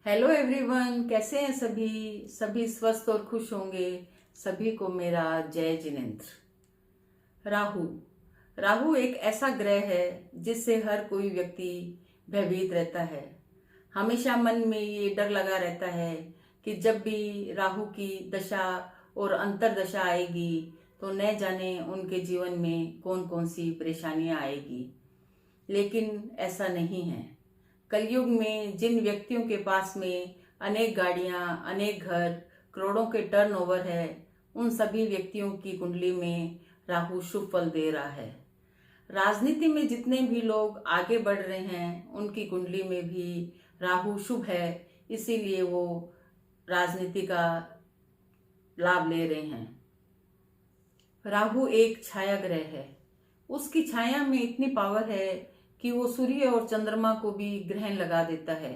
Hello everyone, कैसे हैं सभी। सभी स्वस्थ और खुश होंगे। सभी को मेरा जय जिनेंद्र। राहु राहु एक ऐसा ग्रह है जिससे हर कोई व्यक्ति भयभीत रहता है। हमेशा मन में ये डर लगा रहता है कि जब भी राहु की दशा और अंतर्दशा आएगी तो न जाने उनके जीवन में कौन कौन सी परेशानियां आएगी। लेकिन ऐसा नहीं है। कलयुग में जिन व्यक्तियों के पास में अनेक गाड़ियां, अनेक घर, करोड़ों के टर्नओवर है, उन सभी व्यक्तियों की कुंडली में राहु शुभ फल दे रहा है। राजनीति में जितने भी लोग आगे बढ़ रहे हैं उनकी कुंडली में भी राहु शुभ है, इसीलिए वो राजनीति का लाभ ले रहे हैं। राहु एक छाया ग्रह है। उसकी छाया में इतनी पावर है कि वो सूर्य और चंद्रमा को भी ग्रहण लगा देता है।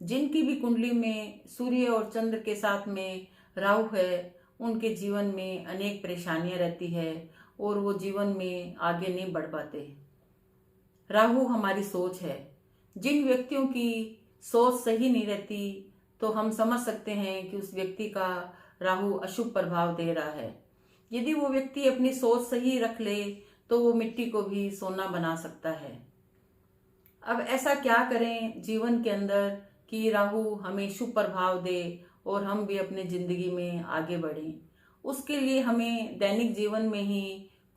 जिनकी भी कुंडली में सूर्य और चंद्र के साथ में राहु है, उनके जीवन में अनेक परेशानियां रहती है और वो जीवन में आगे नहीं बढ़ पाते। राहु हमारी सोच है। जिन व्यक्तियों की सोच सही नहीं रहती तो हम समझ सकते हैं कि उस व्यक्ति का राहु अशुभ प्रभाव दे रहा है। यदि वो व्यक्ति अपनी सोच सही रख ले तो वो मिट्टी को भी सोना बना सकता है। अब ऐसा क्या करें जीवन के अंदर कि राहु हमें शुभ प्रभाव दे और हम भी अपने जिंदगी में आगे बढ़ें। उसके लिए हमें दैनिक जीवन में ही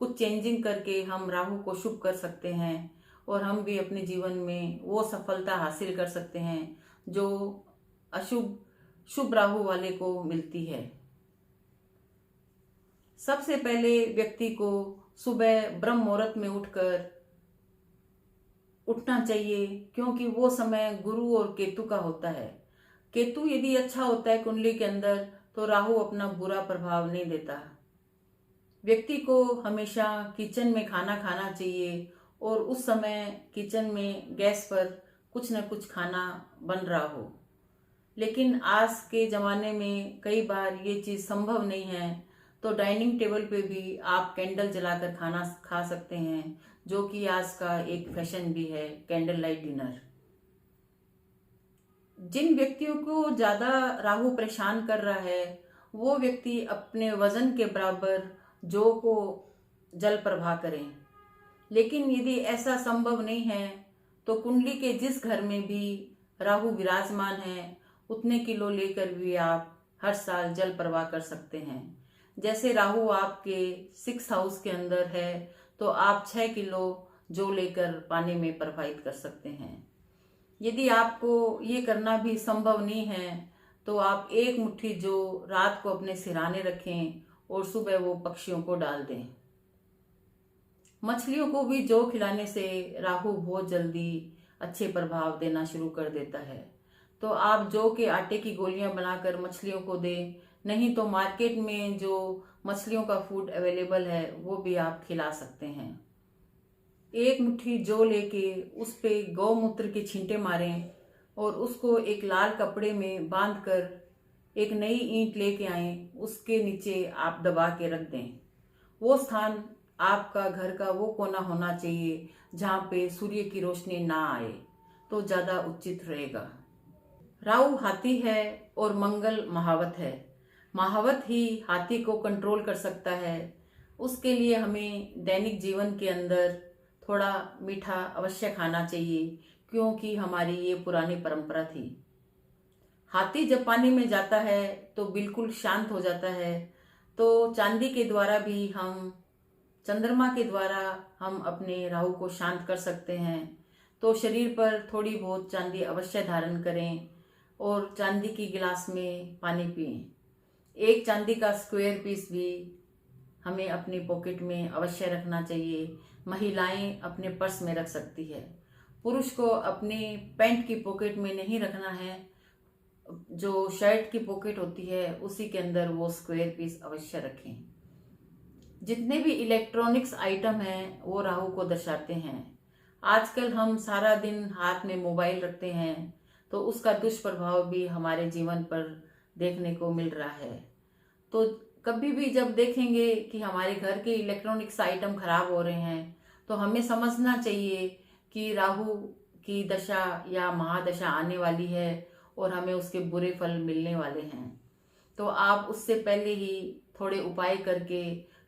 कुछ चेंजिंग करके हम राहु को शुभ कर सकते हैं और हम भी अपने जीवन में वो सफलता हासिल कर सकते हैं जो अशुभ शुभ राहु वाले को मिलती है। सबसे पहले व्यक्ति को सुबह ब्रह्म मुहूर्त में उठना चाहिए, क्योंकि वो समय गुरु और केतु का होता है। केतु यदि अच्छा होता है कुंडली के अंदर तो राहु अपना बुरा प्रभाव नहीं देता। व्यक्ति को हमेशा किचन में खाना खाना चाहिए और उस समय किचन में गैस पर कुछ न कुछ खाना बन रहा हो। लेकिन आज के ज़माने में कई बार ये चीज़ संभव नहीं है, तो डाइनिंग टेबल पे भी आप कैंडल जलाकर खाना खा सकते हैं, जो कि आज का एक फैशन भी है, कैंडल लाइट डिनर। जिन व्यक्तियों को ज़्यादा राहु परेशान कर रहा है वो व्यक्ति अपने वजन के बराबर जौ को जल प्रवाह करें। लेकिन यदि ऐसा संभव नहीं है तो कुंडली के जिस घर में भी राहु विराजमान है उतने किलो लेकर भी आप हर साल जल प्रवाह कर सकते हैं। जैसे राहु आपके 6 हाउस के अंदर है तो आप 6 किलो जौ लेकर पानी में प्रवाहित कर सकते हैं। यदि आपको ये करना भी संभव नहीं है तो आप एक मुट्ठी जौ रात को अपने सिरहाने रखें और सुबह वो पक्षियों को डाल दें। मछलियों को भी जौ खिलाने से राहु बहुत जल्दी अच्छे प्रभाव देना शुरू कर देता है। तो आप जौ के आटे की गोलियां बनाकर मछलियों को दें, नहीं तो मार्केट में जो मछलियों का फूड अवेलेबल है वो भी आप खिला सकते हैं। एक मुट्ठी जौ लेके उस पे गौमूत्र के छींटे मारें और उसको एक लाल कपड़े में बांधकर एक नई ईंट लेके आएं, उसके नीचे आप दबा के रख दें। वो स्थान आपका घर का वो कोना होना चाहिए जहाँ पे सूर्य की रोशनी ना आए, तो ज़्यादा उचित रहेगा। राहु हाथी है और मंगल महावत है। महावत ही हाथी को कंट्रोल कर सकता है। उसके लिए हमें दैनिक जीवन के अंदर थोड़ा मीठा अवश्य खाना चाहिए, क्योंकि हमारी ये पुरानी परंपरा थी। हाथी जब पानी में जाता है तो बिल्कुल शांत हो जाता है। तो चांदी के द्वारा भी हम, चंद्रमा के द्वारा हम अपने राहु को शांत कर सकते हैं। तो शरीर पर थोड़ी बहुत चांदी अवश्य धारण करें और चांदी की गिलास में पानी पिएं। एक चांदी का स्क्वायर पीस भी हमें अपनी पॉकेट में अवश्य रखना चाहिए। महिलाएं अपने पर्स में रख सकती है। पुरुष को अपने पैंट की पॉकेट में नहीं रखना है, जो शर्ट की पॉकेट होती है उसी के अंदर वो स्क्वायर पीस अवश्य रखें। जितने भी इलेक्ट्रॉनिक्स आइटम हैं वो राहु को दर्शाते हैं। आजकल हम सारा दिन हाथ में मोबाइल रखते हैं तो उसका दुष्प्रभाव भी हमारे जीवन पर देखने को मिल रहा है। तो कभी भी जब देखेंगे कि हमारे घर के इलेक्ट्रॉनिक्स आइटम खराब हो रहे हैं तो हमें समझना चाहिए कि राहु की दशा या महादशा आने वाली है और हमें उसके बुरे फल मिलने वाले हैं। तो आप उससे पहले ही थोड़े उपाय करके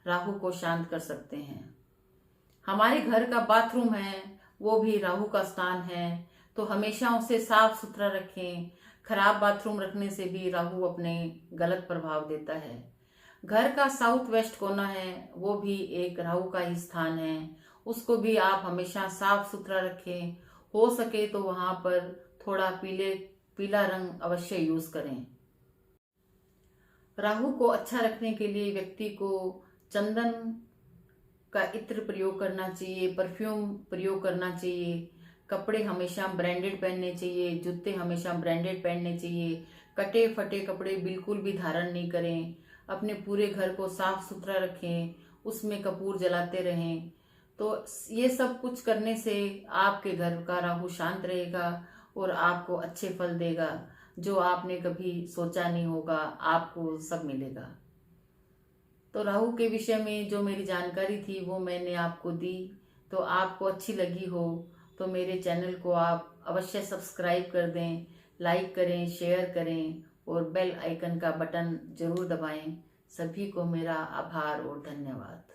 राहु को शांत कर सकते हैं। हमारे घर का बाथरूम है वो भी राहु का स्थान है, तो हमेशा उसे साफ सुथरा रखें। खराब बाथरूम रखने से भी राहु अपने गलत प्रभाव देता है। घर का साउथ वेस्ट कोना है वो भी एक राहु का ही स्थान है, उसको भी आप हमेशा साफ सुथरा रखें। हो सके तो वहां पर थोड़ा पीला रंग अवश्य यूज करें। राहु को अच्छा रखने के लिए व्यक्ति को चंदन का इत्र प्रयोग करना चाहिए, परफ्यूम प्रयोग करना चाहिए, कपड़े हमेशा ब्रांडेड पहनने चाहिए, जूते हमेशा ब्रांडेड पहनने चाहिए, कटे फटे कपड़े बिल्कुल भी धारण नहीं करें। अपने पूरे घर को साफ सुथरा रखें, उसमें कपूर जलाते रहें। तो ये सब कुछ करने से आपके घर का राहु शांत रहेगा और आपको अच्छे फल देगा। जो आपने कभी सोचा नहीं होगा आपको सब मिलेगा। तो राहु के विषय में जो मेरी जानकारी थी वो मैंने आपको दी। तो आपको अच्छी लगी हो तो मेरे चैनल को आप अवश्य सब्सक्राइब कर दें, लाइक करें, शेयर करें और बेल आइकन का बटन जरूर दबाएं। सभी को मेरा आभार और धन्यवाद।